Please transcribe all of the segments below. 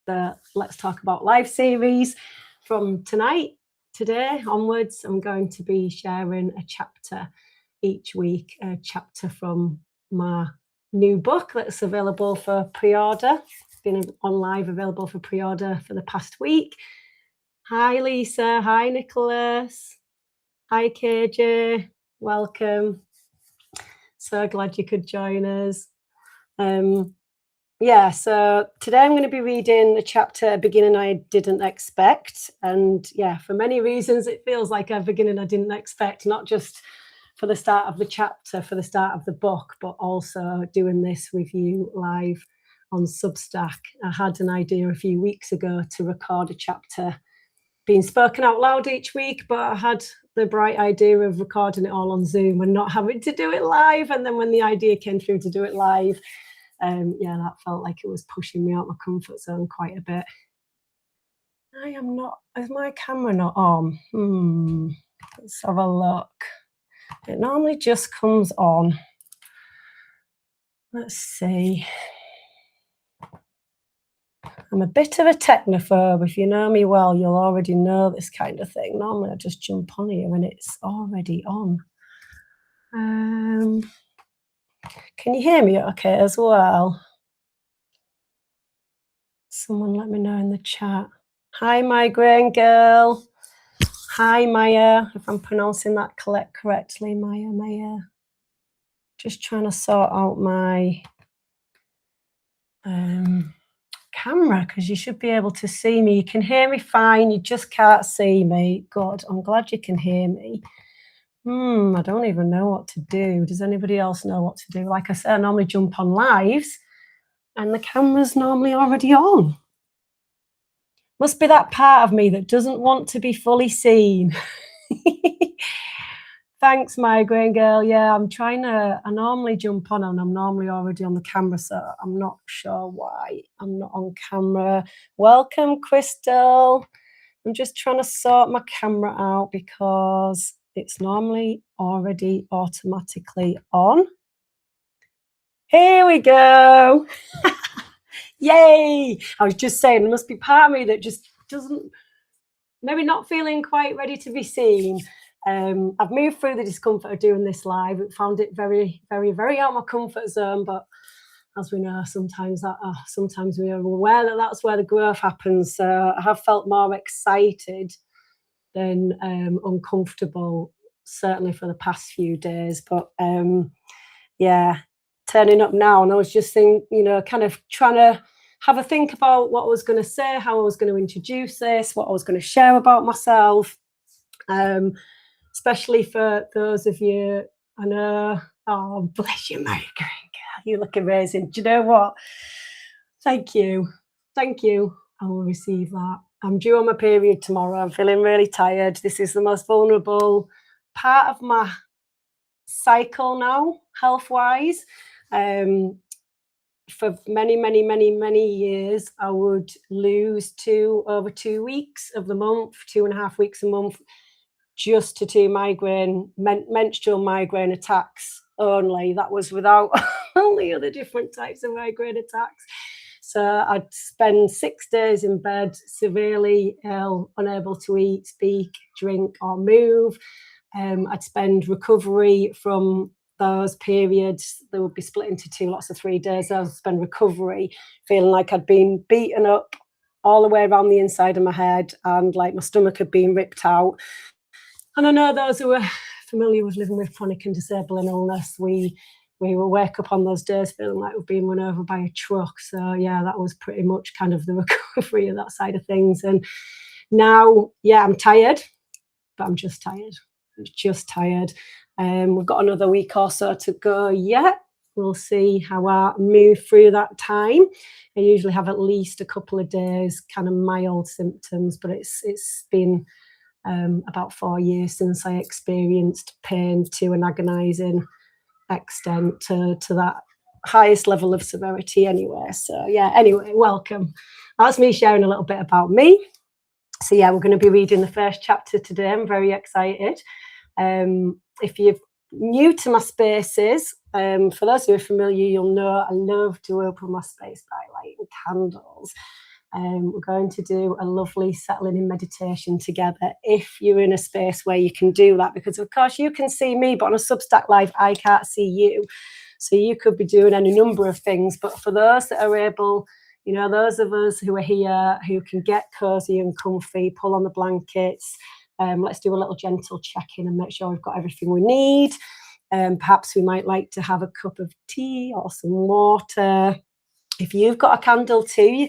the Let's Talk About Life series. From today onwards, I'm going to be sharing a chapter each week, a chapter from my new book that's available for pre-order. It's been on live, available for pre-order for the past week. Hi, Lisa. Hi, Nicholas. Hi, KJ. Welcome. So glad you could join us. So today I'm going to be reading a chapter, A Beginning I Didn't Expect. And for many reasons, it feels like a beginning I didn't expect, not just for the start of the chapter, for the start of the book, but also doing this with you live on Substack. I had an idea a few weeks ago to record a chapter being spoken out loud each week, but I had the bright idea of recording it all on Zoom and not having to do it live. And then when the idea came through to do it live, that felt like it was pushing me out my comfort zone quite a bit. I am not, is my camera not on? Let's have a look. It normally just comes on. Let's see. I'm a bit of a technophobe. If you know me well, you'll already know this kind of thing. Normally I just jump on here when it's already on. Can you hear me okay as well? Someone let me know in the chat. Hi, Migraine Girl. Hi, Maya, if I'm pronouncing that correctly, Maya. Just trying to sort out my camera, because you should be able to see me. You can hear me fine, you just can't see me. Good, I'm glad you can hear me. I don't even know what to do. Does anybody else know what to do? Like I said, I normally jump on lives and the camera's normally already on. Must be that part of me that doesn't want to be fully seen. Thanks, Migraine Girl. Yeah, I normally jump on and I'm normally already on the camera, so I'm not sure why I'm not on camera. Welcome, Crystal. I'm just trying to sort my camera out because it's normally already automatically on. Here we go. Yay! I was just saying, there must be part of me that just doesn't, maybe not feeling quite ready to be seen. I've moved through the discomfort of doing this live. I found it very, very, very out of my comfort zone, but as we know, sometimes we are aware that that's where the growth happens. So I have felt more excited than uncomfortable, certainly for the past few days. But turning up now, and I was just thinking, kind of trying to have a think about what I was going to say, how I was going to introduce this, what I was going to share about myself, especially for those of you I know. Oh, bless you, Mary. You look amazing. Do you know what? Thank you. I will receive that. I'm due on my period tomorrow. I'm feeling really tired. This is the most vulnerable part of my cycle now, health-wise. For many years, I would lose over 2 weeks of the month, 2.5 weeks a month, just to two menstrual migraine attacks only. That was without all the other different types of migraine attacks. So I'd spend 6 days in bed, severely ill, unable to eat, speak, drink, or move. I'd spend recovery from those periods. They would be split into 2 lots of 3 days. I'd spend recovery feeling like I'd been beaten up all the way around the inside of my head and like my stomach had been ripped out. And I know those who are familiar with living with chronic and disabling illness, we will wake up on those days feeling like we've been run over by a truck. So that was pretty much kind of the recovery of that side of things. And now, I'm tired, but I'm just tired. We've got another week or so to go yet. We'll see how I move through that time. I usually have at least a couple of days kind of mild symptoms, but it's been about 4 years since I experienced pain to an agonising extent, to that highest level of severity anyway. So welcome. That's me sharing a little bit about me. So we're going to be reading the first chapter today. I'm very excited. If you're new to my spaces, for those who are familiar, you'll know I love to open my space by lighting candles. We're going to do a lovely settling in meditation together if you're in a space where you can do that, because of course you can see me, but on a Substack Live I can't see you. So you could be doing any number of things, but for those that are able, you know, those of us who are here who can get cozy and comfy, pull on the blankets, let's do a little gentle check-in and make sure we've got everything we need. Perhaps we might like to have a cup of tea or some water. If you've got a candle too,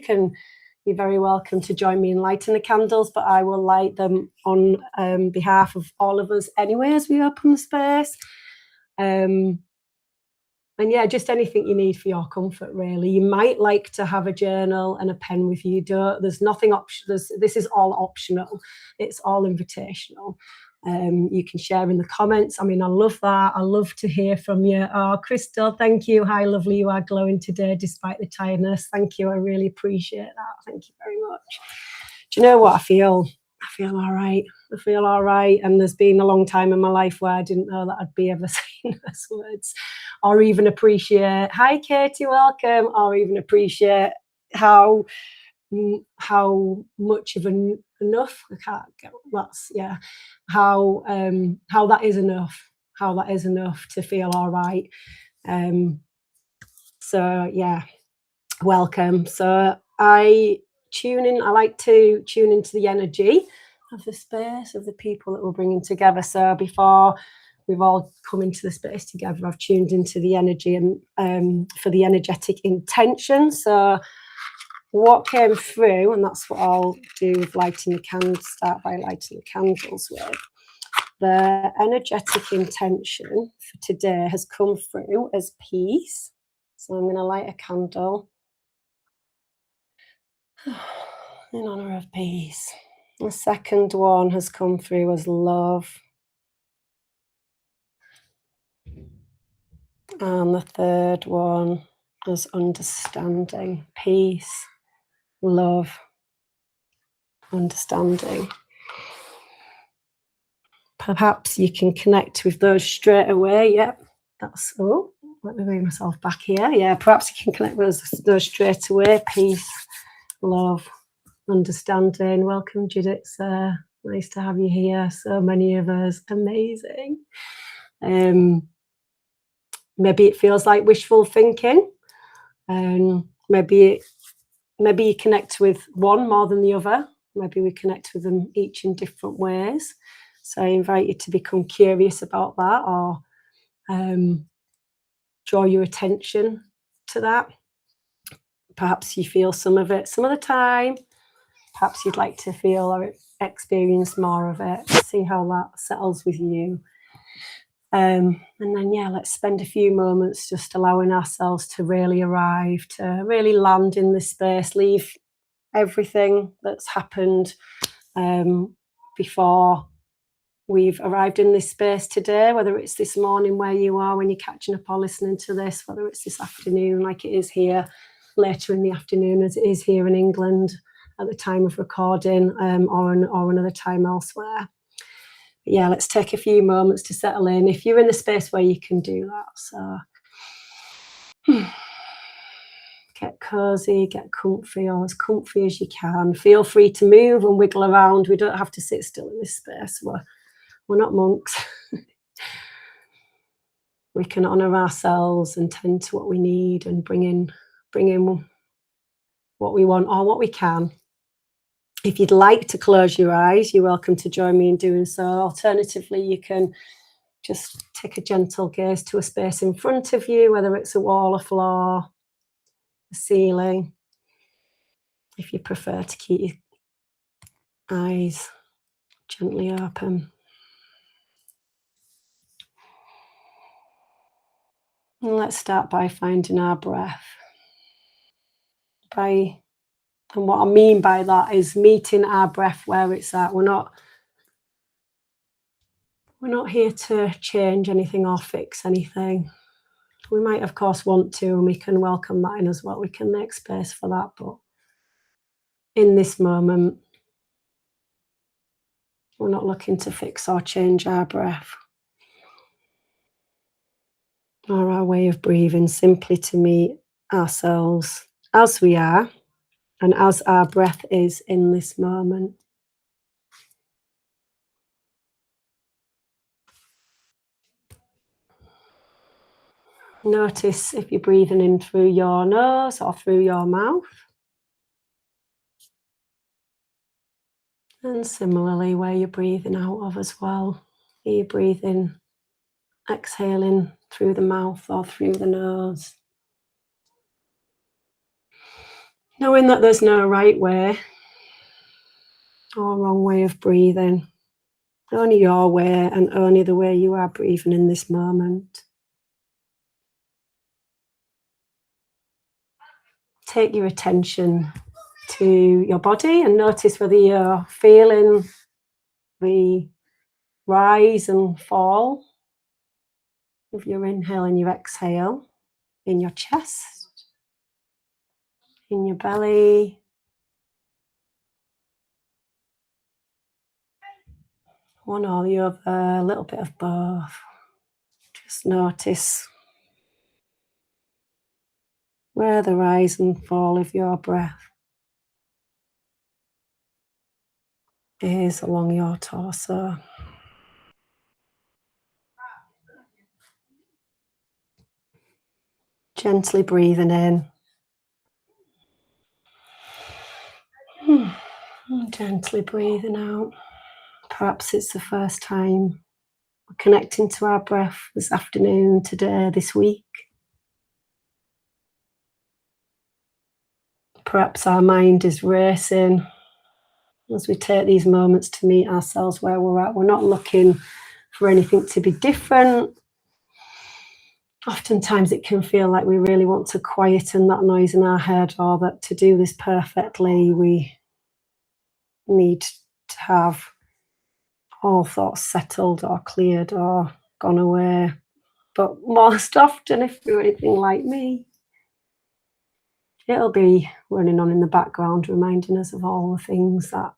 you're very welcome to join me in lighting the candles, but I will light them on behalf of all of us anyway as we open the space. And yeah, just anything you need for your comfort, really. You might like to have a journal and a pen with you. There's nothing optional. This is all optional. It's all invitational. You can share in the comments. I mean, I love that. I love to hear from you. Oh, Crystal, thank you. Hi, lovely. You are glowing today despite the tiredness. Thank you. I really appreciate that. Thank you very much. Do you know what? I feel all right. I feel all right. And there's been a long time in my life where I didn't know that I'd be ever saying those words or even appreciate, hi, Katie, welcome, or even appreciate how much of enough, I can't get, that's, yeah, how that is enough to feel all right. So yeah, welcome. So I like to tune into the energy of the space, of the people that we're bringing together. So before we've all come into the space together, I've tuned into the energy and for the energetic intention. So what came through, and that's what I'll do with lighting the candles, start by lighting the candles with. The energetic intention for today has come through as peace. So I'm going to light a candle in honor of peace. The second one has come through as love. And the third one as understanding. Peace, love, understanding. Perhaps you can connect with those straight away. Yep, that's, oh, let me bring myself back here. Yeah, perhaps you can connect with those straight away. Peace, love, understanding. Welcome, Judith. Nice to have you here. So many of us. Amazing. Maybe it feels like wishful thinking. Maybe you connect with one more than the other. Maybe we connect with them each in different ways. So I invite you to become curious about that, or draw your attention to that. Perhaps you feel some of it some of the time. Perhaps you'd like to feel or experience more of it. See how that settles with you. And then, yeah, let's spend a few moments just allowing ourselves to really arrive, to really land in this space, leave everything that's happened before we've arrived in this space today, whether it's this morning where you are when you're catching up or listening to this, whether it's this afternoon like it is here, later in the afternoon as it is here in England at the time of recording, or another time elsewhere. But yeah, let's take a few moments to settle in if you're in the space where you can do that. So get cozy, get comfy, or as comfy as you can. Feel free to move and wiggle around. We don't have to sit still in this space. We're not monks. We can honour ourselves and tend to what we need and bring in what we want or what we can. If you'd like to close your eyes, you're welcome to join me in doing so. Alternatively, you can just take a gentle gaze to a space in front of you, whether it's a wall, a floor, a ceiling. If you prefer to keep your eyes gently open. And let's start by finding our breath. And what I mean by that is meeting our breath where it's at. We're not here to change anything or fix anything. We might, of course, want to, and we can welcome that in as well. We can make space for that. But in this moment, we're not looking to fix or change our breath or our way of breathing, simply to meet ourselves as we are. and as our breath is in this moment. Notice if you're breathing in through your nose or through your mouth. And similarly, where you're breathing out of as well. Are you breathing, exhaling through the mouth or through the nose? Knowing that there's no right way or wrong way of breathing. Only your way and only the way you are breathing in this moment. Take your attention to your body and notice whether you're feeling the rise and fall of your inhale and your exhale in your chest, in your belly, one or the other, a little bit of both. Just notice where the rise and fall of your breath is along your torso. Gently breathing in. And gently breathing out. Perhaps it's the first time we're connecting to our breath this afternoon, today, this week. Perhaps our mind is racing as we take these moments to meet ourselves where we're at. We're not looking for anything to be different. Oftentimes it can feel like we really want to quieten that noise in our head, or that to do this perfectly we need to have all thoughts settled or cleared or gone away. But most often, if you're anything like me, it'll be running on in the background, reminding us of all the things that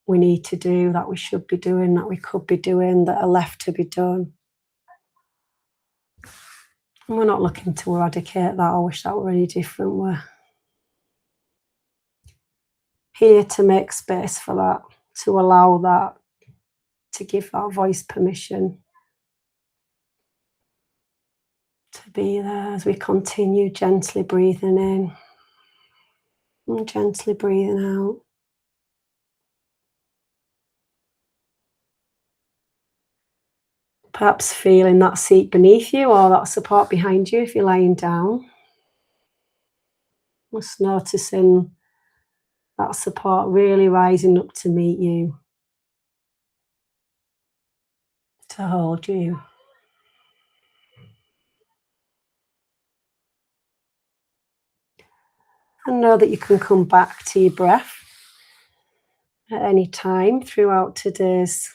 we need to do, that we should be doing, that we could be doing, that are left to be done. And we're not looking to eradicate that or wish that were any different. We're here to make space for that, to allow that, to give our voice permission to be there as we continue gently breathing in and gently breathing out. Perhaps feeling that seat beneath you or that support behind you if you're lying down. Just noticing that support really rising up to meet you, to hold you. And know that you can come back to your breath at any time throughout today's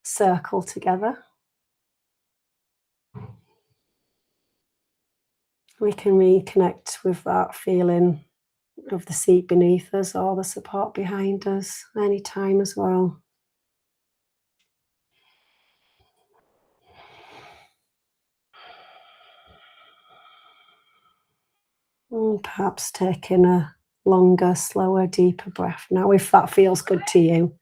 circle together. We can reconnect with that feeling of the seat beneath us or the support behind us anytime as well. And perhaps taking a longer, slower, deeper breath now, if that feels good to you.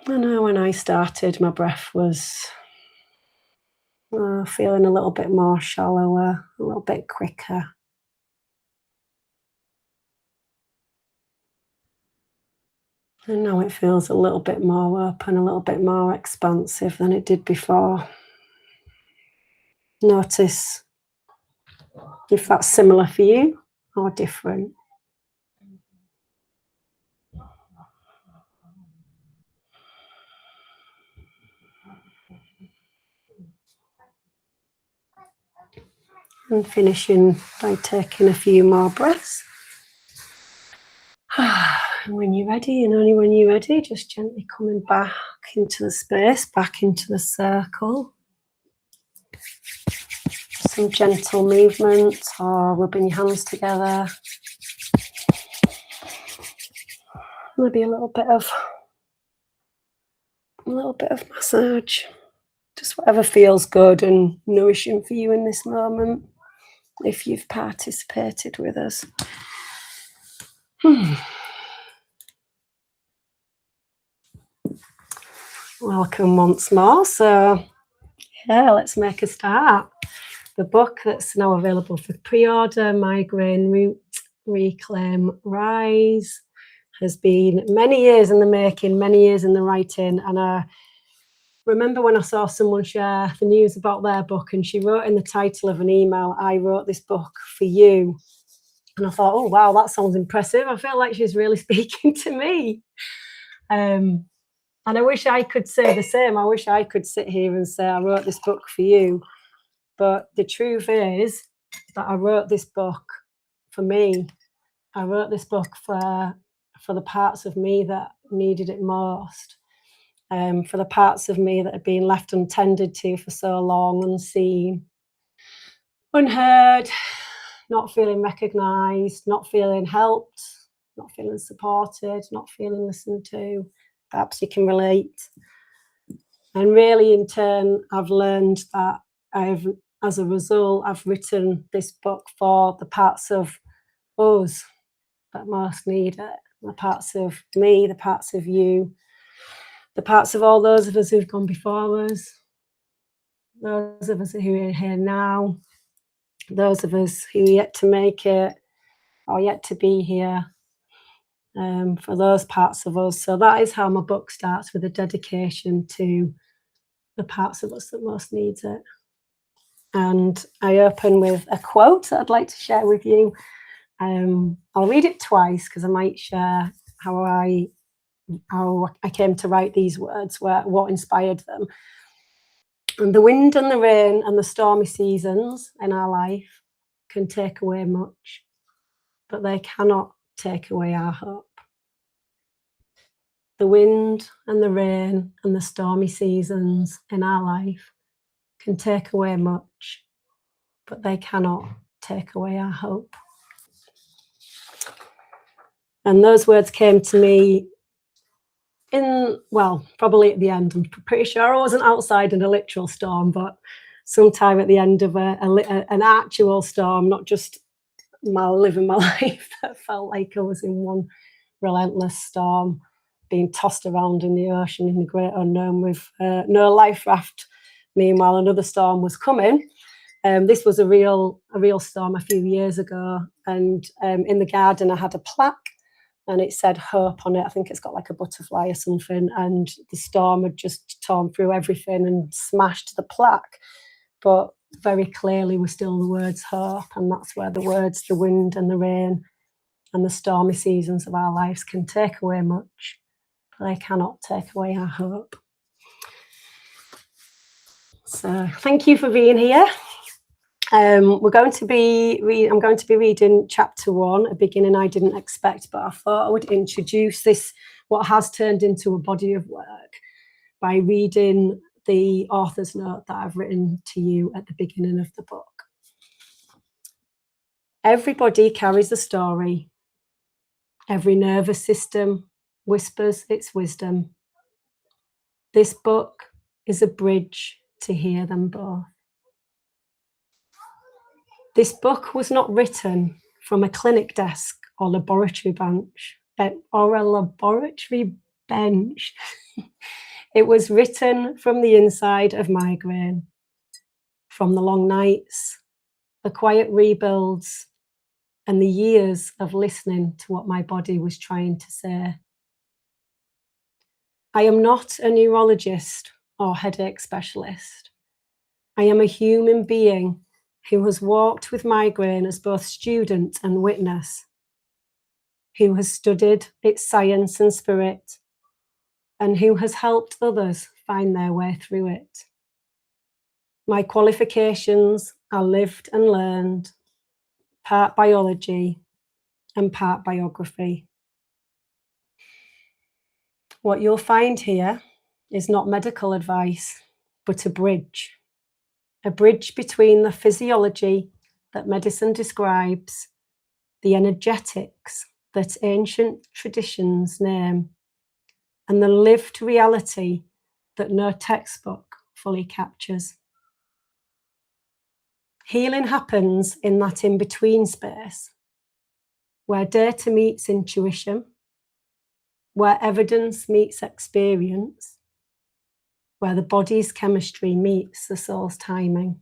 I know when I started, my breath was feeling a little bit more shallower, a little bit quicker. And now it feels a little bit more open, a little bit more expansive than it did before. Notice if that's similar for you or different. And finishing by taking a few more breaths. And when you're ready, and only when you're ready, just gently coming back into the space, back into the circle. Some gentle movements or rubbing your hands together. Maybe a little bit of massage. Just whatever feels good and nourishing for you in this moment. if you've participated with us. Welcome once more. So yeah, let's make a start. The book that's now available for pre-order, Migraine Root, Reclaim, Rise, has been many years in the making, many years in the writing. And I remember when I saw someone share the news about their book, and she wrote in the title of an email, "I wrote this book for you." And I thought, oh, wow, that sounds impressive. I feel like she's really speaking to me. And I wish I could say the same. I wish I could sit here and say, I wrote this book for you. But the truth is that I wrote this book for me. I wrote this book for the parts of me that needed it most. For the parts of me that had been left untended to for so long, unseen, unheard, not feeling recognised, not feeling helped, not feeling supported, not feeling listened to. Perhaps you can relate. And really, in turn, I've learned that as a result, I've written this book for the parts of us that most need it, the parts of me, the parts of you, the parts of all those of us who've gone before us, those of us who are here now, those of us who are yet to make it or yet to be here, for those parts of us. So that is how my book starts, with a dedication to the parts of us that most needs it. And I open with a quote that I'd like to share with you. I'll read it twice because I might share how I came to write these words, what inspired them. And the wind and the rain and the stormy seasons in our life can take away much, but they cannot take away our hope. The wind and the rain and the stormy seasons in our life can take away much, but they cannot take away our hope. And those words came to me probably at the end. I'm pretty sure I wasn't outside in a literal storm, but sometime at the end of an actual storm, not just living my life, that felt like I was in one relentless storm, being tossed around in the ocean in the great unknown with no life raft. Meanwhile, another storm was coming. This was a real storm a few years ago, and in the garden I had a plaque, and it said hope on it. I think it's got like a butterfly or something, and the storm had just torn through everything and smashed the plaque. But very clearly were still the words hope, and that's where the words, the wind and the rain and the stormy seasons of our lives can take away much, but they cannot take away our hope. So thank you for being here. I'm going to be reading chapter 1, a beginning I didn't expect, but I thought I would introduce this, what has turned into a body of work, by reading the author's note that I've written to you at the beginning of the book. Everybody carries a story. Every nervous system whispers its wisdom. This book is a bridge to hear them both. This book was not written from a clinic desk or laboratory bench. It was written from the inside of migraine, from the long nights, the quiet rebuilds, and the years of listening to what my body was trying to say. I am not a neurologist or headache specialist. I am a human being who has walked with migraine as both student and witness, who has studied its science and spirit, and who has helped others find their way through it. My qualifications are lived and learned, part biology and part biography. What you'll find here is not medical advice, but a bridge between the physiology that medicine describes, the energetics that ancient traditions name, and the lived reality that no textbook fully captures. Healing happens in that in-between space where data meets intuition, where evidence meets experience, where the body's chemistry meets the soul's timing.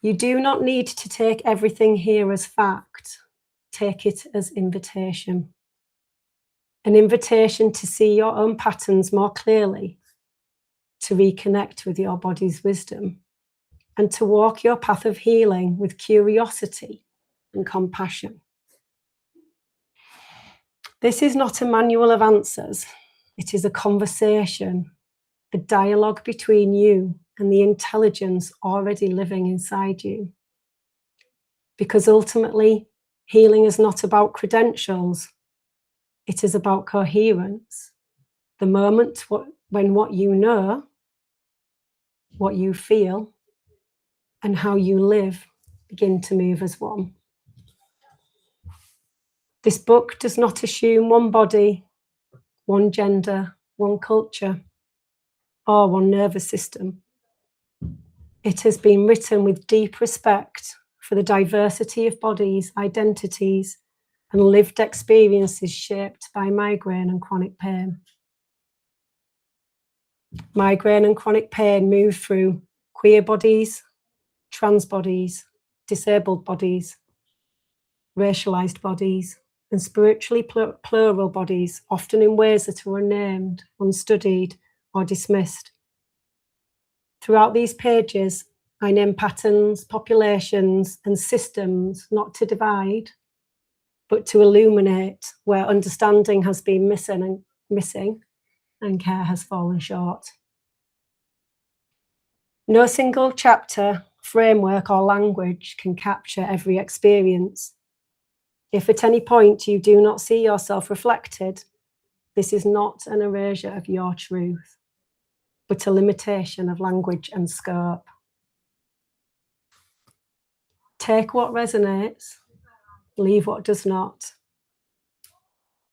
You do not need to take everything here as fact. Take it as invitation. An invitation to see your own patterns more clearly, to reconnect with your body's wisdom, and to walk your path of healing with curiosity and compassion. This is not a manual of answers. It is a conversation, a dialogue between you and the intelligence already living inside you. Because ultimately, healing is not about credentials. It is about coherence. The moment when what you know, what you feel, and how you live begin to move as one. This book does not assume one body, one gender, one culture, or one nervous system. It has been written with deep respect for the diversity of bodies, identities, and lived experiences shaped by migraine and chronic pain. Migraine and chronic pain move through queer bodies, trans bodies, disabled bodies, racialized bodies, and spiritually plural bodies, often in ways that are unnamed, unstudied, or dismissed. Throughout these pages, I name patterns, populations, and systems not to divide, but to illuminate where understanding has been missing and care has fallen short. No single chapter, framework, or language can capture every experience. If at any point you do not see yourself reflected, this is not an erasure of your truth, but a limitation of language and scope. Take what resonates, leave what does not.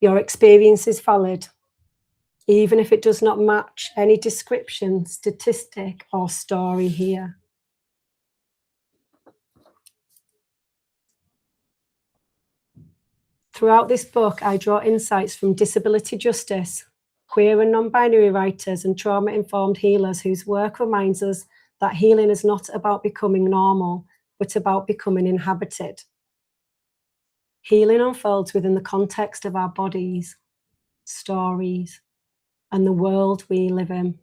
Your experience is valid, even if it does not match any description, statistic, or story here. Throughout this book, I draw insights from disability justice, queer and non-binary writers, and trauma-informed healers whose work reminds us that healing is not about becoming normal, but about becoming inhabited. Healing unfolds within the context of our bodies, stories, and the world we live in.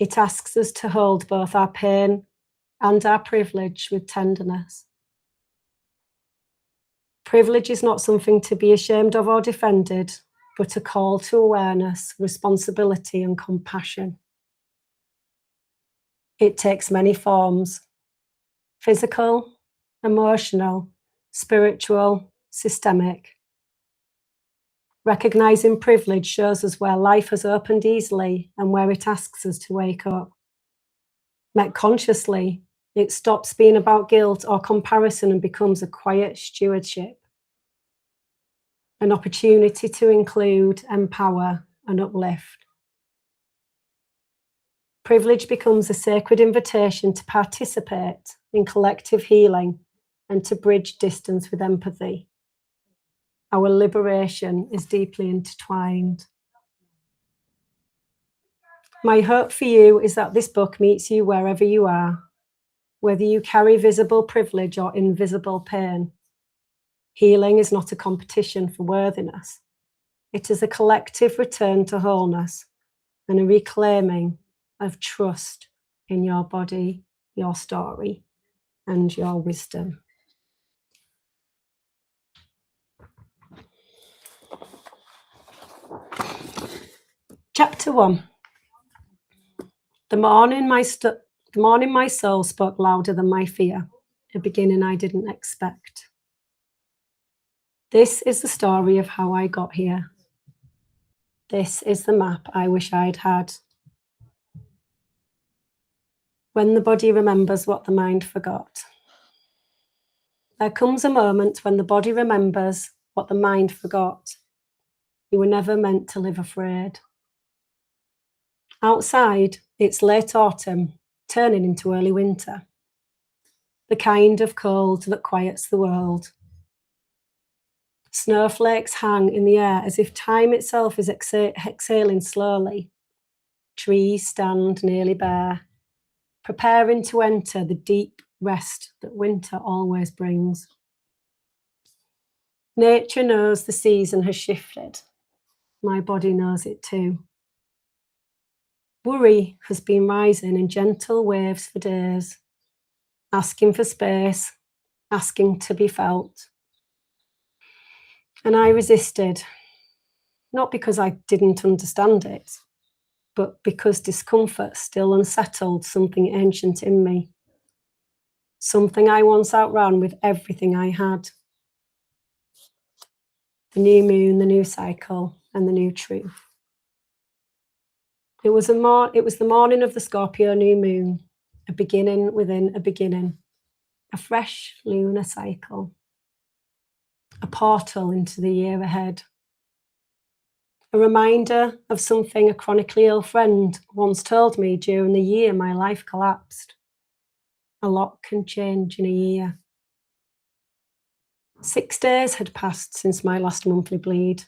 It asks us to hold both our pain and our privilege with tenderness. Privilege is not something to be ashamed of or defended, but a call to awareness, responsibility, and compassion. It takes many forms: physical, emotional, spiritual, systemic. Recognizing privilege shows us where life has opened easily and where it asks us to wake up. Met consciously, it stops being about guilt or comparison and becomes a quiet stewardship. An opportunity to include, empower, and uplift. Privilege becomes a sacred invitation to participate in collective healing and to bridge distance with empathy. Our liberation is deeply intertwined. My hope for you is that this book meets you wherever you are, whether you carry visible privilege or invisible pain. Healing is not a competition for worthiness. It is a collective return to wholeness and a reclaiming of trust in your body, your story, and your wisdom. Chapter 1. The morning my soul spoke louder than my fear, a beginning I didn't expect. This is the story of how I got here. This is the map I wish I'd had. When the body remembers what the mind forgot. There comes a moment when the body remembers what the mind forgot. You were never meant to live afraid. Outside, it's late autumn, turning into early winter. The kind of cold that quiets the world. Snowflakes hang in the air as if time itself is exhaling slowly. Trees stand nearly bare, preparing to enter the deep rest that winter always brings. Nature knows the season has shifted. My body knows it too. Worry has been rising in gentle waves for days, asking for space, asking to be felt. And I resisted, not because I didn't understand it, but because discomfort still unsettled something ancient in me, something I once outran with everything I had. The new moon, the new cycle, and the new truth. It was the morning of the Scorpio new moon, a beginning within a beginning, a fresh lunar cycle, a portal into the year ahead. A reminder of something a chronically ill friend once told me during the year my life collapsed. A lot can change in a year. 6 days had passed since my last monthly bleed.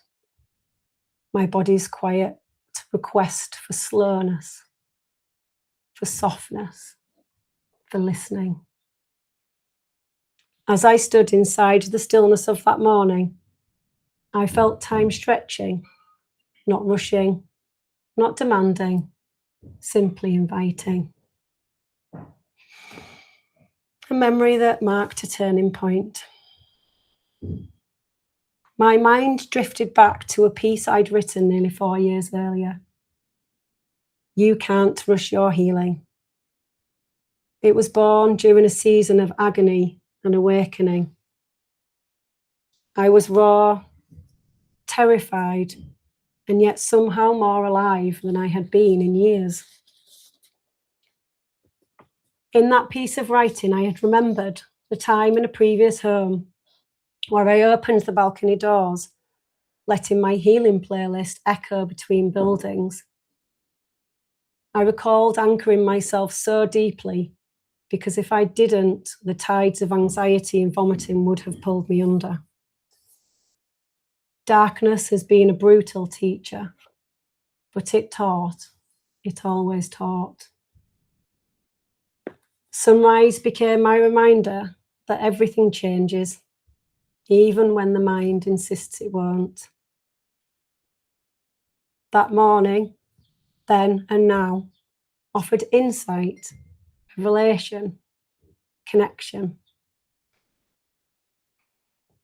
My body's quiet request for slowness, for softness, for listening. As I stood inside the stillness of that morning, I felt time stretching, not rushing, not demanding, simply inviting. A memory that marked a turning point. My mind drifted back to a piece I'd written nearly 4 years earlier. You can't rush your healing. It was born during a season of agony and awakening. I was raw, terrified, and yet somehow more alive than I had been in years. In that piece of writing, I had remembered the time in a previous home where I opened the balcony doors, letting my healing playlist echo between buildings. I recalled anchoring myself so deeply because if I didn't, the tides of anxiety and vomiting would have pulled me under. Darkness has been a brutal teacher, but it always taught. Sunrise became my reminder that everything changes, even when the mind insists it won't. That morning, then and now, offered insight, revelation, connection.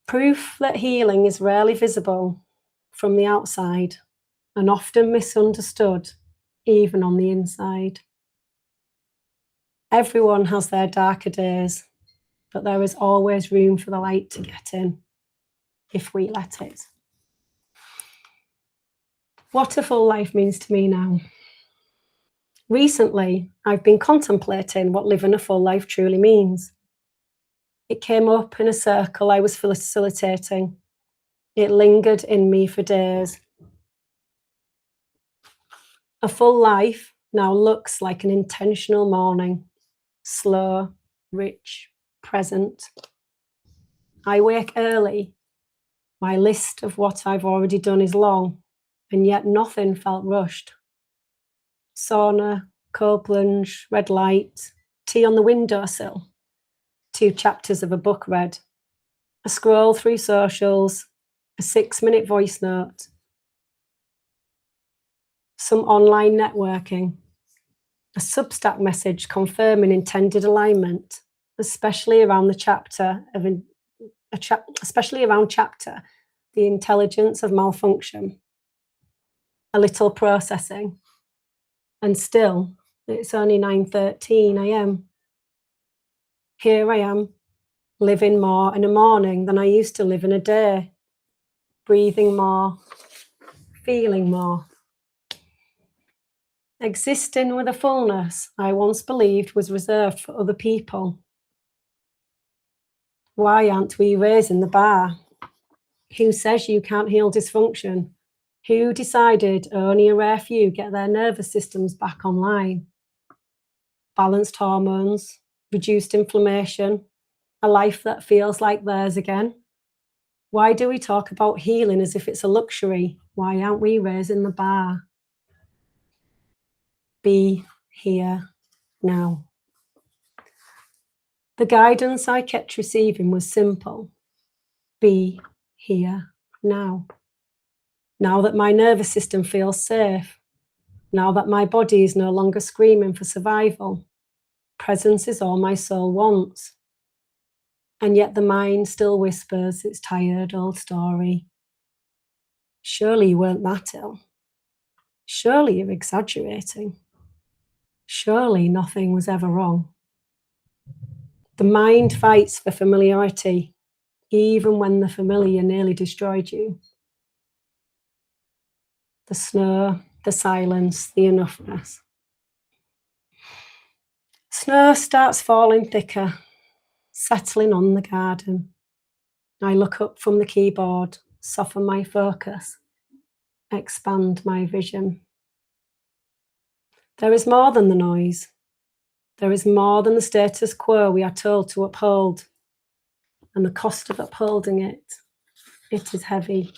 Proof that healing is rarely visible from the outside and often misunderstood, even on the inside. Everyone has their darker days, but there is always room for the light to get in, if we let it. What a full life means to me now. Recently, I've been contemplating what living a full life truly means. It came up in a circle I was facilitating. It lingered in me for days. A full life now looks like an intentional morning, slow, rich, present. I wake early. My list of what I've already done is long, and yet nothing felt rushed. Sauna, cold plunge, red light, tea on the windowsill, 2 chapters of a book read, a scroll through socials, a 6-minute voice note, some online networking, a Substack message confirming intended alignment, especially around chapter, the intelligence of malfunction, a little processing, and still it's only 9:13 a.m. Here I am, living more in a morning than I used to live in a day, breathing more, feeling more. Existing with a fullness I once believed was reserved for other people. Why aren't we raising the bar? Who says you can't heal dysfunction? Who decided only a rare few get their nervous systems back online? balanced hormones, reduced inflammation, a life that feels like theirs again. Why do we talk about healing as if it's a luxury? Why aren't we raising the bar? Be here now. The guidance I kept receiving was simple. Be here now. Now that my nervous system feels safe, now that my body is no longer screaming for survival, presence is all my soul wants. And yet the mind still whispers its tired old story. Surely you weren't that ill. Surely you're exaggerating. Surely nothing was ever wrong. The mind fights for familiarity, even when the familiar nearly destroyed you. The snow, the silence, the enoughness. Snow starts falling thicker, settling on the garden. I look up from the keyboard, soften my focus, expand my vision. There is more than the noise. There is more than the status quo we are told to uphold. And the cost of upholding it is heavy.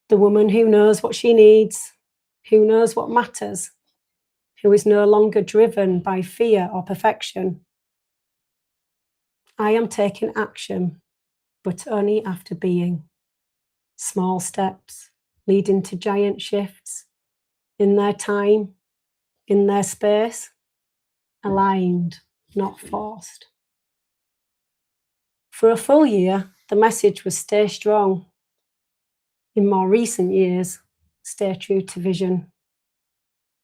The woman who knows what she needs, who knows what matters, who is no longer driven by fear or perfection. I am taking action, but only after being. Small steps leading to giant shifts in their time, in their space, aligned, not forced. For a full year, the message was stay strong. In more recent years, stay true to vision.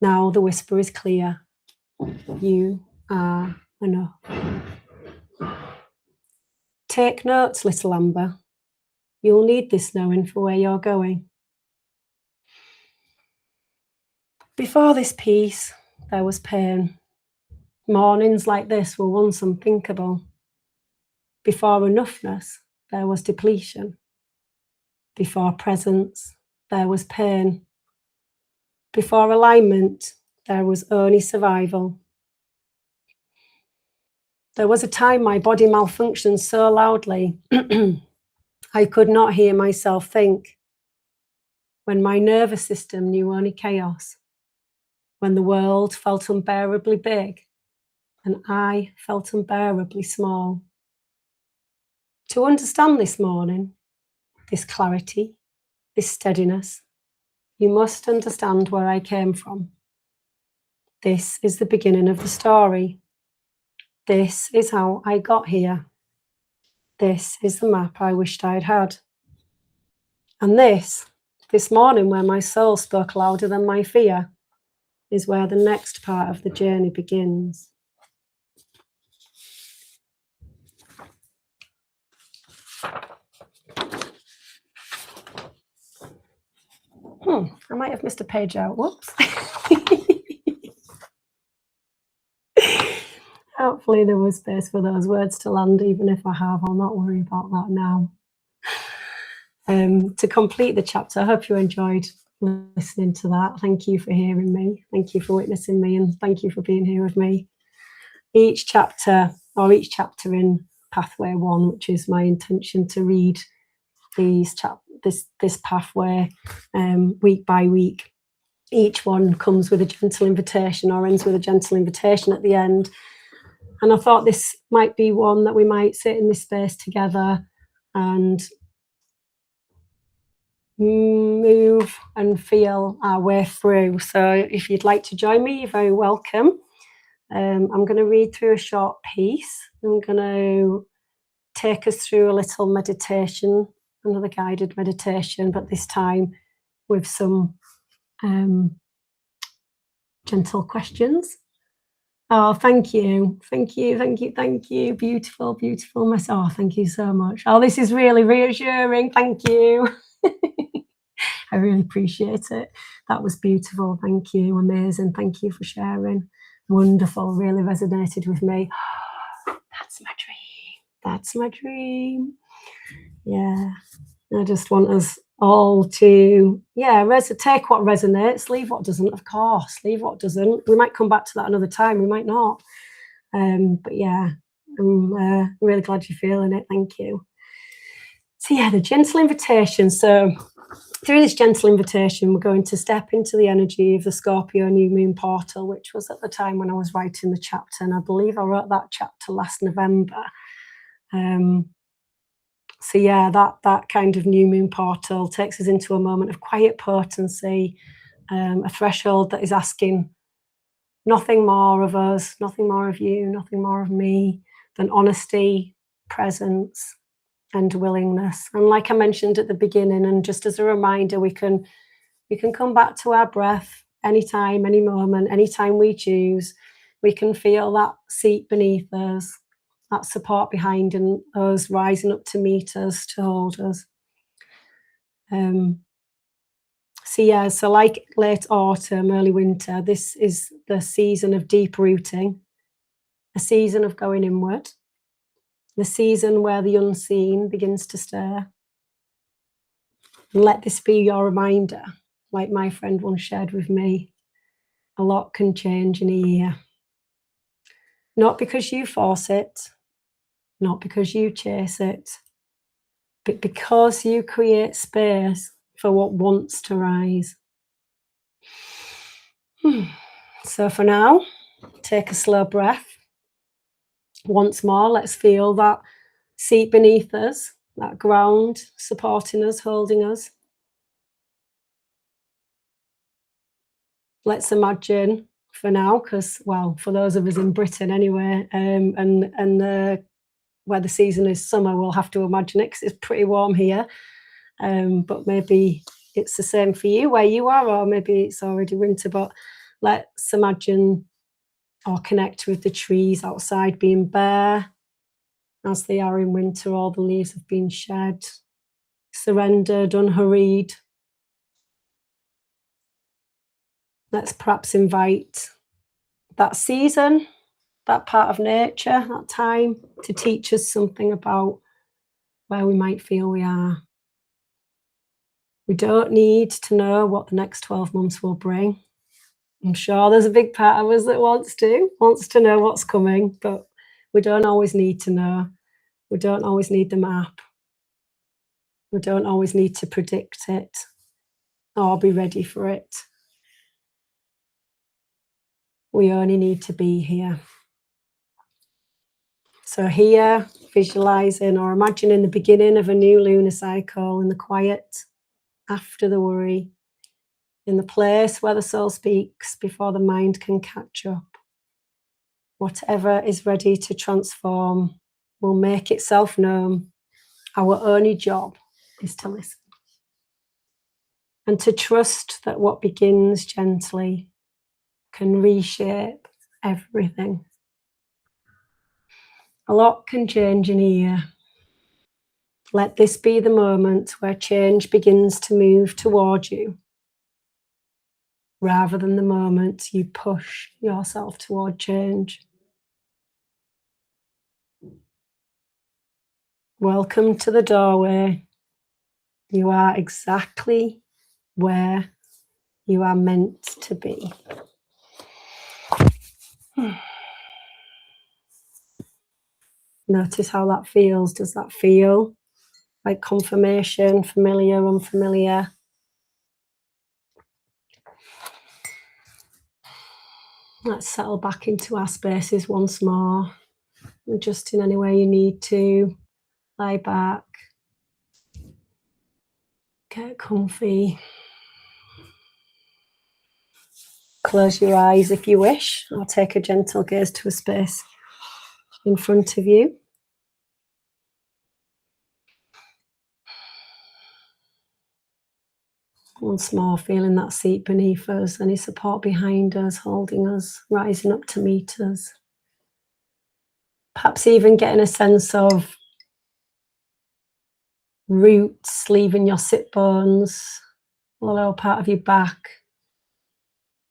Now the whisper is clear. You are enough. Take notes, little Amber. You'll need this knowing for where you're going. Before this peace, there was pain. Mornings like this were once unthinkable. Before enoughness, there was depletion. Before presence, there was pain. Before alignment, there was only survival. There was a time my body malfunctioned so loudly, I could not hear myself think. When my nervous system knew only chaos. When the world felt unbearably big, and I felt unbearably small. To understand this morning, this clarity, this steadiness, you must understand where I came from. This is the beginning of the story. This is how I got here. This is the map I wished I'd had. And this morning where my soul spoke louder than my fear, is where the next part of the journey begins. I might have missed a page out. Whoops. Hopefully there was space for those words to land. Even if I have, I'll not worry about that now. To complete the chapter, I hope you enjoyed listening to that. Thank you for hearing me. Thank you for witnessing me, and thank you for being here with me. Each chapter in Pathway 1, which is my intention to read this pathway week by week. Each one comes with a gentle invitation or ends with a gentle invitation at the end. And I thought this might be one that we might sit in this space together and move and feel our way through. So if you'd like to join me, you're very welcome. I'm going to read through a short piece. I'm going to take us through a little meditation, another guided meditation, but this time with some gentle questions. Oh, thank you. Beautiful, beautiful message. Oh, thank you so much. Oh, this is really reassuring. Thank you. I really appreciate it. That was beautiful. Thank you. Amazing. Thank you for sharing. Wonderful. Really resonated with me. That's my dream. Yeah. I just want us all to, take what resonates, leave what doesn't, of course, leave what doesn't. We might come back to that another time, we might not. But yeah, I'm really glad you're feeling it. Thank you. So yeah, the gentle invitation. So through this gentle invitation, we're going to step into the energy of the Scorpio new moon portal, which was at the time when I was writing the chapter. And I believe I wrote that chapter last November. So yeah, that kind of new moon portal takes us into a moment of quiet potency, a threshold that is asking nothing more of us, nothing more of you, nothing more of me than honesty, presence, and willingness. And like I mentioned at the beginning, and just as a reminder, we can come back to our breath anytime, any moment, anytime we choose. We can feel that seat beneath us, that support behind us, rising up to meet us, to hold us. So like late autumn, early winter, this is the season of deep rooting, a season of going inward, the season where the unseen begins to stir. And let this be your reminder, like my friend once shared with me, a lot can change in a year. Not because you force it, not because you chase it, but because you create space for what wants to rise. So for now, take a slow breath. Once more, let's feel that seat beneath us, that ground supporting us, holding us. Let's imagine for now, because, well, for those of us in Britain anyway, where the season is summer, we'll have to imagine it because it's pretty warm here. But maybe it's the same for you where you are, or maybe it's already winter. But let's imagine or connect with the trees outside being bare as they are in winter. All the leaves have been shed, surrendered, unhurried. Let's perhaps invite that season, that part of nature, that time, to teach us something about where we might feel we are. We don't need to know what the next 12 months will bring. I'm sure there's a big part of us that wants to know what's coming, but we don't always need to know. We don't always need the map. We don't always need to predict it or be ready for it. We only need to be here. So here, visualizing or imagining the beginning of a new lunar cycle in the quiet, after the worry, in the place where the soul speaks before the mind can catch up. Whatever is ready to transform will make itself known. Our only job is to listen and to trust that what begins gently can reshape everything. A lot can change in a year. Let this be the moment where change begins to move toward you, rather than the moment you push yourself toward change. Welcome to the doorway. You are exactly where you are meant to be. Notice how that feels. Does that feel like confirmation, familiar, unfamiliar? Let's settle back into our spaces once more. Adjust in any way you need to. Lie back. Get comfy. Close your eyes if you wish, or take a gentle gaze to a space in front of you. Once more, feeling that seat beneath us, any support behind us, holding us, rising up to meet us. Perhaps even getting a sense of roots leaving your sit bones, the lower part of your back.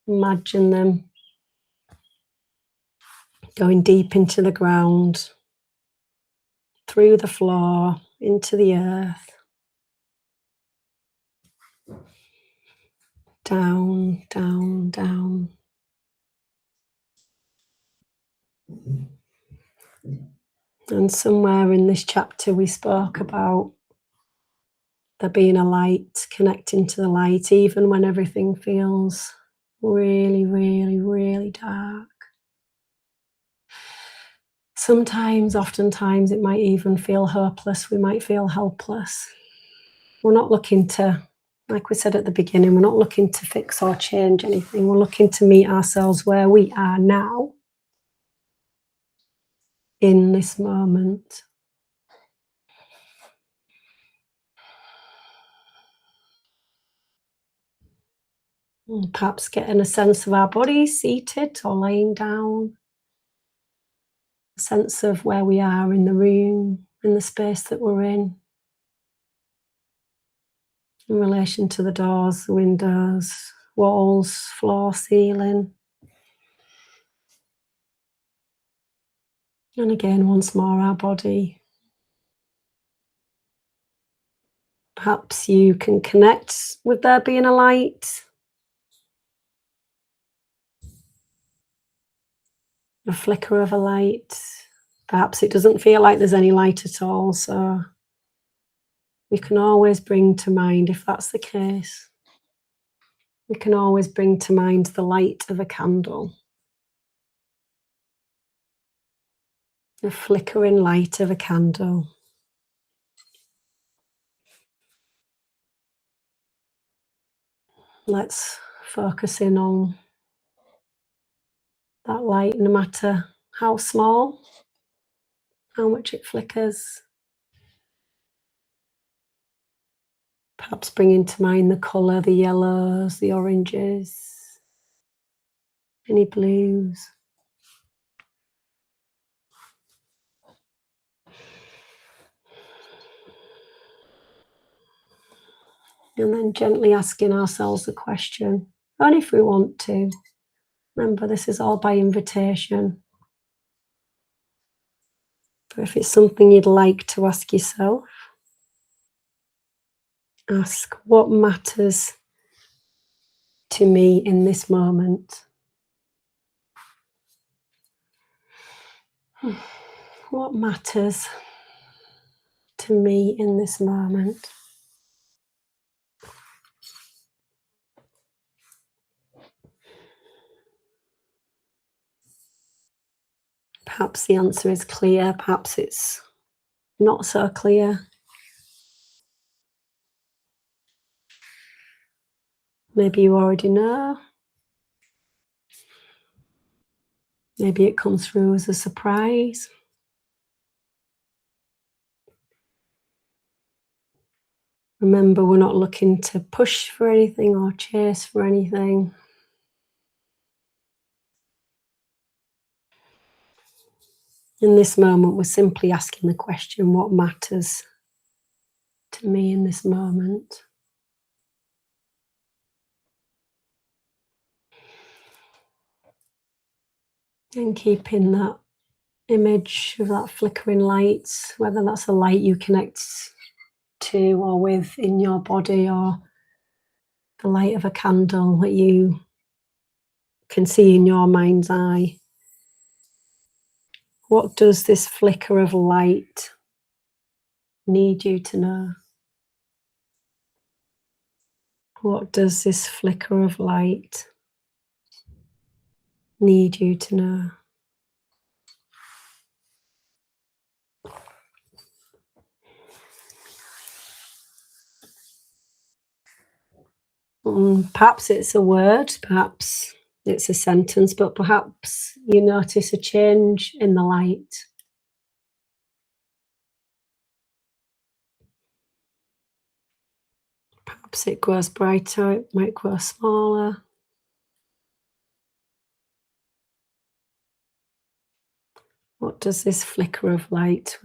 Imagine them going deep into the ground, through the floor, into the earth. Down, down, down. And somewhere in this chapter we spoke about there being a light, connecting to the light, even when everything feels really, really, really dark. Sometimes, oftentimes, it might even feel hopeless. We might feel helpless. We're not looking to, like we said at the beginning, we're not looking to fix or change anything. We're looking to meet ourselves where we are now, in this moment. And perhaps getting a sense of our body seated or laying down, a sense of where we are in the room, in the space that we're in relation to the doors, the windows, walls, floor, ceiling. And again, once more, our body. Perhaps you can connect with there being a light, a flicker of a light. Perhaps it doesn't feel like there's any light at all, so we can always bring to mind, if that's the case, we can always bring to mind the light of a candle, the flickering light of a candle. Let's focus in on that light, no matter how small, how much it flickers. Perhaps bringing to mind the colour, the yellows, the oranges, any blues. And then gently asking ourselves the question, and if we want to, remember this is all by invitation. But if it's something you'd like to ask yourself, ask what matters to me in this moment. What matters to me in this moment? Perhaps the answer is clear, perhaps it's not so clear. Maybe you already know. Maybe it comes through as a surprise. Remember, we're not looking to push for anything or chase for anything. In this moment, we're simply asking the question, what matters to me in this moment? And keeping that image of that flickering light, whether that's a light you connect to or with in your body, or the light of a candle that you can see in your mind's eye. What does this flicker of light need you to know? What does this flicker of light need you to know? Perhaps it's a word, perhaps it's a sentence, but perhaps you notice a change in the light. Perhaps it grows brighter, it might grow smaller. What does this flicker of light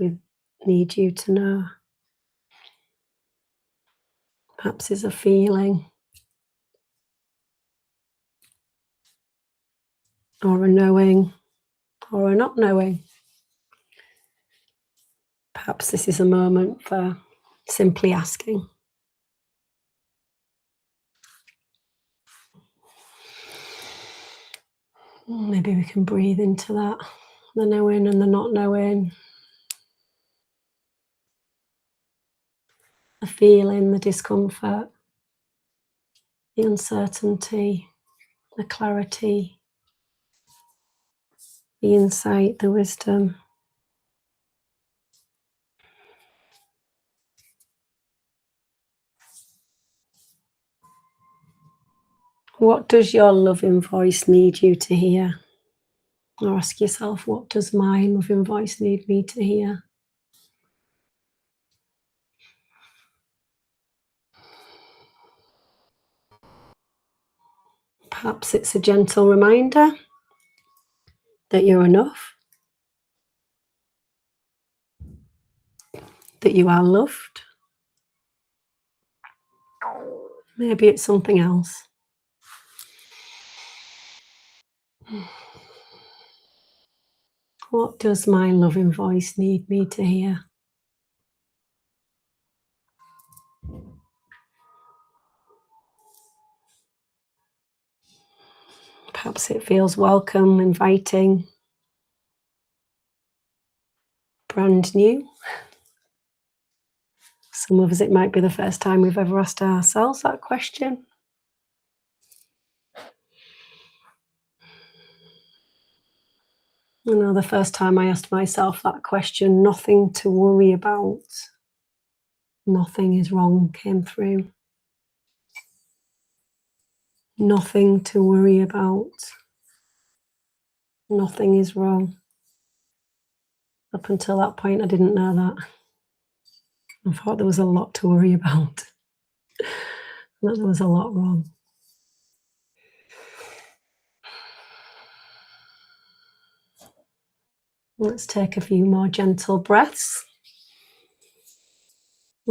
need you to know? Perhaps it's a feeling, or a knowing, or a not knowing. Perhaps this is a moment for simply asking. Maybe we can breathe into that, the knowing and the not knowing, the feeling, the discomfort, the uncertainty, the clarity, the insight, the wisdom. What does your loving voice need you to hear? Or ask yourself, what does my loving voice need me to hear? Perhaps it's a gentle reminder that you're enough, that you are loved. Maybe it's something else. What does my loving voice need me to hear? Perhaps it feels welcome, inviting, brand new. Some of us, it might be the first time we've ever asked ourselves that question. You know, the first time I asked myself that question, nothing to worry about, nothing is wrong, came through. Nothing to worry about, nothing is wrong. Up until that point, I didn't know that. I thought there was a lot to worry about, that there was a lot wrong. Let's take a few more gentle breaths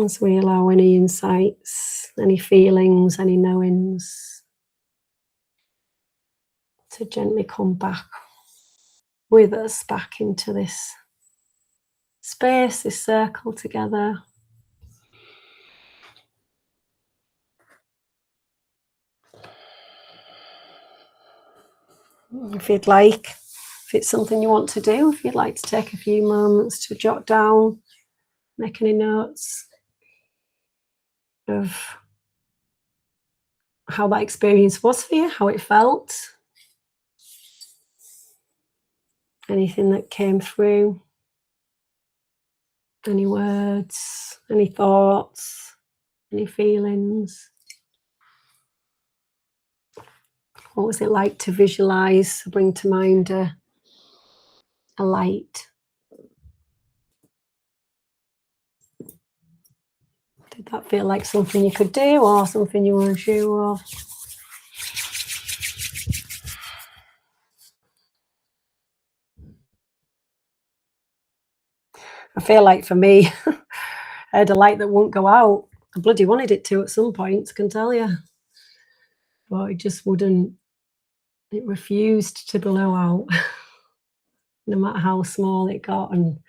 as we allow any insights, any feelings, any knowings to gently come back with us, back into this space, this circle together. If you'd like, if it's something you want to do, if you'd like to take a few moments to jot down, make any notes of how that experience was for you, how it felt, anything that came through, any words, any thoughts, any feelings. What was it like to visualize, bring to mind a light? Did that feel like something you could do or something you weren't sure of? I feel like for me, I had a light that won't go out. I bloody wanted it to at some point, I can tell you. But it just wouldn't, it refused to blow out, no matter how small it got and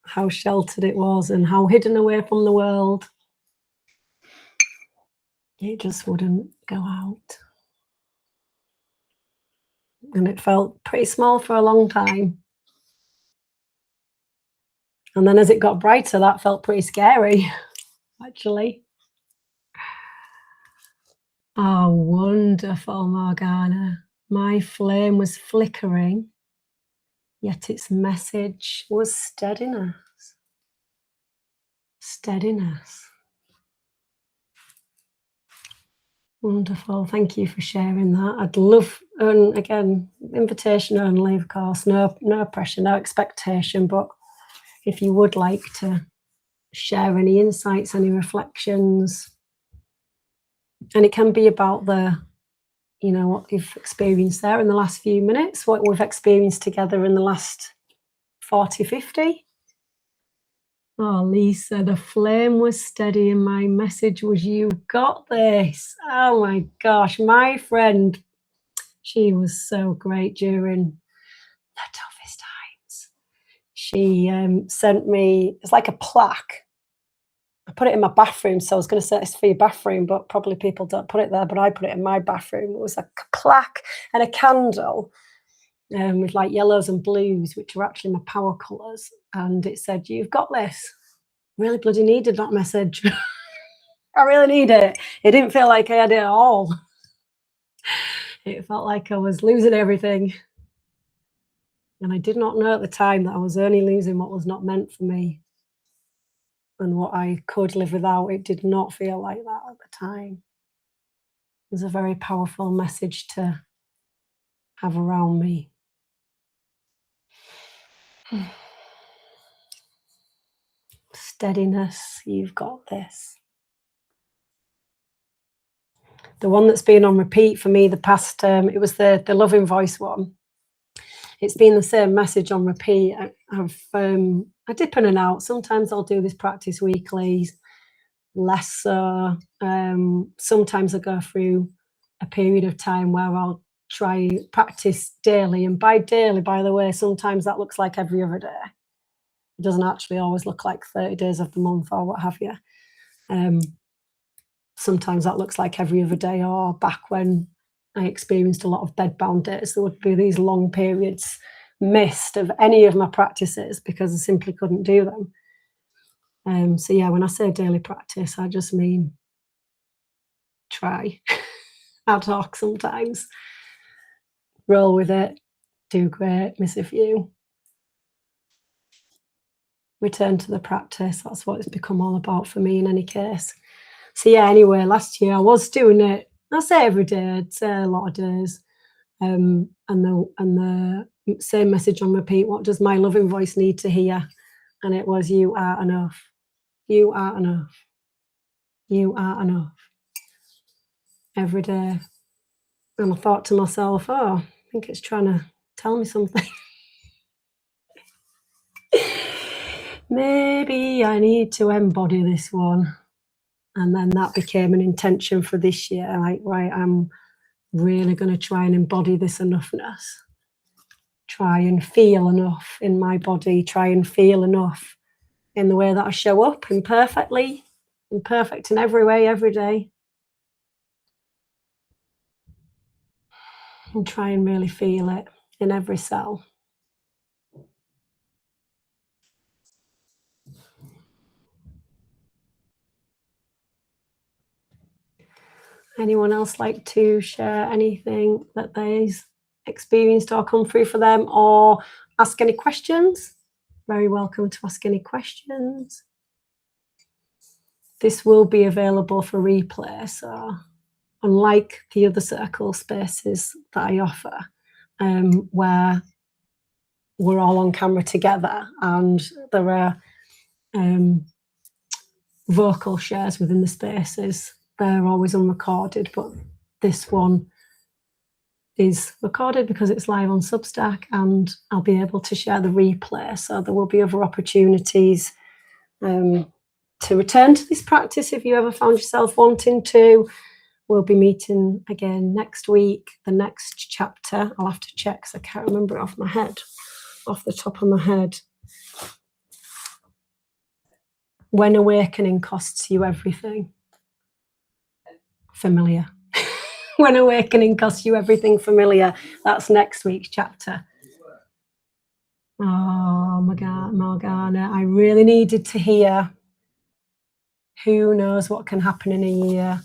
how sheltered it was and how hidden away from the world. It just wouldn't go out. And it felt pretty small for a long time. And then as it got brighter, that felt pretty scary, actually. Oh, wonderful, Morgana. My flame was flickering, yet its message was steadiness. Steadiness. Wonderful. Thank you for sharing that. I'd love, and again, invitation only, of course, no pressure, no expectation, but if you would like to share any insights, any reflections, and it can be about the, you know, what you've experienced there in the last few minutes, what we've experienced together in the last 40, 50. Oh, Lisa, the flame was steady and my message was, you've got this. Oh my gosh, my friend, she was so great during the toughest times. She sent me, it's like a plaque. I put it in my bathroom, so I was going to say it's for your bathroom, but probably people don't put it there, but I put it in my bathroom. It was a plaque and a candle with like yellows and blues, which were actually my power colours. And it said, "You've got this." Really bloody needed that message. I really need it. It didn't feel like I had it at all. It felt like I was losing everything. And I did not know at the time that I was only losing what was not meant for me and what I could live without. It did not feel like that at the time. It was a very powerful message to have around me. Steadiness, you've got this. The one that's been on repeat for me the past, it was the Loving Voice one. It's been the same message on repeat. I dip in and out. Sometimes I'll do this practice weekly, less so. Sometimes I go through a period of time where I'll try practice daily. And by daily, by the way, sometimes that looks like every other day. It doesn't actually always look like 30 days of the month or what have you. Sometimes that looks like every other day, or back when I experienced a lot of bedbound days, there would be these long periods missed of any of my practices because I simply couldn't do them. So yeah, when I say daily practice, I just mean try. Ad hoc sometimes. Roll with it. Do great. Miss a few. Return to the practice. That's what it's become all about for me in any case. So yeah, anyway, last year I was doing it, I say every day, I'd say a lot of days. And the same message on repeat, what does my loving voice need to hear? And it was, you are enough. You are enough. You are enough. Every day. And I thought to myself, oh, I think it's trying to tell me something. Maybe I need to embody this one. And then that became an intention for this year. Like, right, I'm really going to try and embody this enoughness. Try and feel enough in my body. Try and feel enough in the way that I show up, imperfectly, imperfect in every way, every day. And try and really feel it in every cell. Anyone else like to share anything that they've experienced or come through for them, or ask any questions? Very welcome to ask any questions. This will be available for replay, so unlike the other circle spaces that I offer, where we're all on camera together and there are vocal shares within the spaces, they're always unrecorded, but this one is recorded because it's live on Substack, and I'll be able to share the replay, so there will be other opportunities to return to this practice if you ever found yourself wanting to. We'll be meeting again next week. The next chapter, I'll have to check because I can't remember it off the top of my head. When awakening costs you everything. Familiar. When awakening costs you everything familiar. That's next week's chapter. Oh my God, Morgana, I really needed to hear who knows what can happen in a year,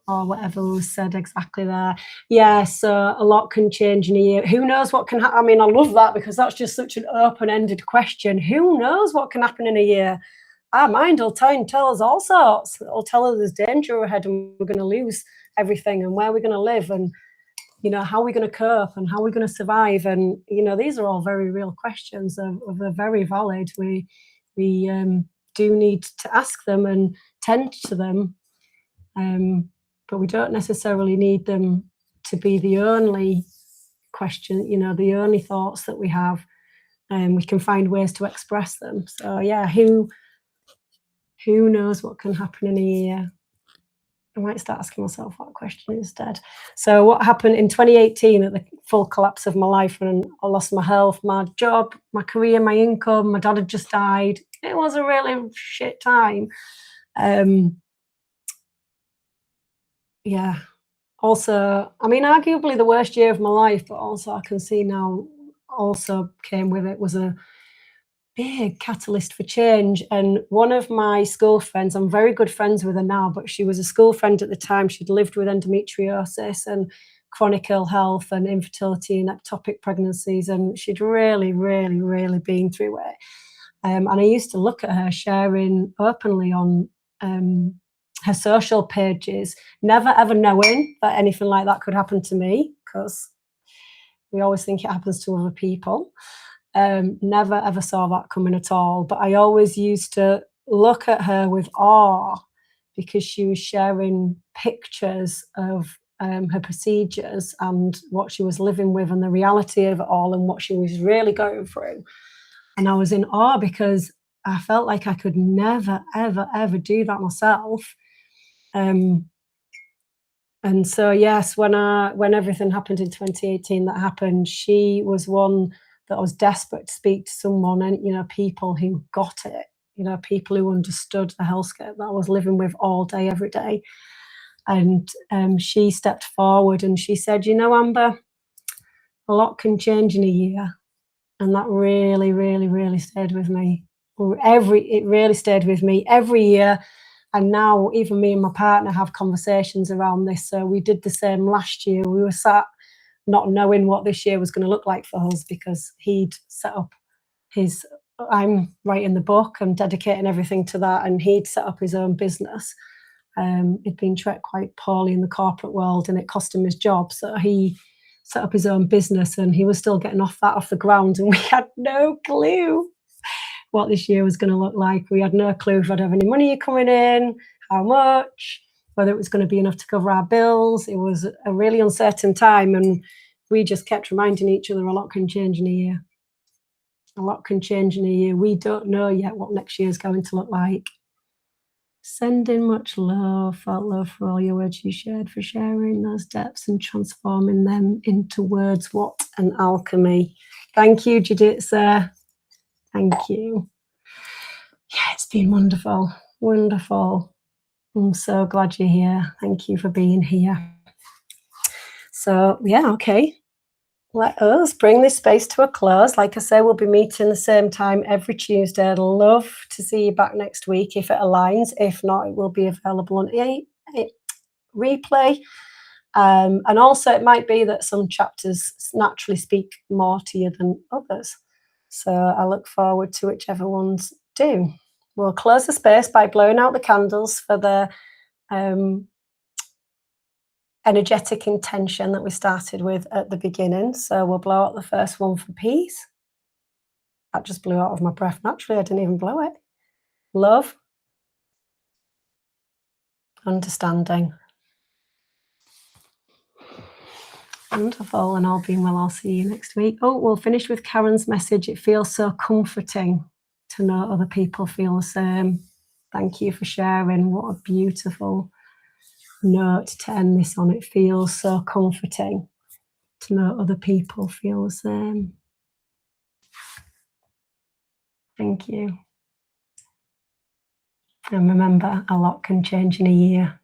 or whatever was said exactly there. Yeah, so a lot can change in a year. Who knows what can happen? I mean, I love that because that's just such an open-ended question. Who knows what can happen in a year? Our mind will tell us all sorts. It'll tell us there's danger ahead and we're going to lose everything, and where we're going to live, and how we're going to cope, and how we're going to survive. And these are all very real questions. They're very valid. We do need to ask them and tend to them, but we don't necessarily need them to be the only question, the only thoughts that we have. We can find ways to express them. So yeah, who knows what can happen in a year? I might start asking myself that question instead. So what happened in 2018 at the full collapse of my life, when I lost my health, my job, my career, my income, my dad had just died. It was a really shit time. Yeah. Also, I mean, arguably the worst year of my life, but also I can see now also came with it was a big catalyst for change. And one of my school friends, I'm very good friends with her now, but she was a school friend at the time. She'd lived with endometriosis and chronic ill health and infertility and ectopic pregnancies, and she'd really, really, really been through it. And I used to look at her sharing openly on her social pages, never ever knowing that anything like that could happen to me, because we always think it happens to other people. Never ever saw that coming at all. But I always used to look at her with awe because she was sharing pictures of her procedures and what she was living with and the reality of it all and what she was really going through. And I was in awe because I felt like I could never, ever, ever do that myself. And so, yes, when everything happened in 2018, that happened, she was one that I was desperate to speak to someone, and people who got it, people who understood the hellscape that I was living with all day, every day. And she stepped forward and she said, Amber, a lot can change in a year. And that really, really, really stayed with me. It really stayed with me every year. And now even me and my partner have conversations around this. So we did the same last year. We were sat not knowing what this year was going to look like for us because he'd set up I'm writing the book, I'm dedicating everything to that, and he'd set up his own business. He'd been treated quite poorly in the corporate world and it cost him his job. So he set up his own business and he was still getting off the ground, and we had no clue what this year was going to look like. We had no clue if I'd have any money coming in, how much, whether it was going to be enough to cover our bills. It was a really uncertain time, and we just kept reminding each other a lot can change in a year. A lot can change in a year. We don't know yet what next year is going to look like. Sending much love, felt love for all your words you shared, for sharing those depths and transforming them into words. What an alchemy. Thank you, Juditha. Thank you. Yeah, it's been wonderful. Wonderful. I'm so glad you're here. Thank you for being here. So, yeah, okay. Let us bring this space to a close. Like I say, we'll be meeting the same time every Tuesday. I'd love to see you back next week if it aligns. If not, it will be available on replay. And also, it might be that some chapters naturally speak more to you than others. So I look forward to whichever ones do. We'll close the space by blowing out the candles for the energetic intention that we started with at the beginning. So we'll blow out the first one for peace. That just blew out of my breath naturally. I didn't even blow it. Love. Understanding. Wonderful. And all being well, I'll see you next week. Oh, we'll finish with Karen's message. It feels so comforting to know other people feel the same. Thank you for sharing. What a beautiful note to end this on. It feels so comforting to know other people feel the same. Thank you. And remember, a lot can change in a year.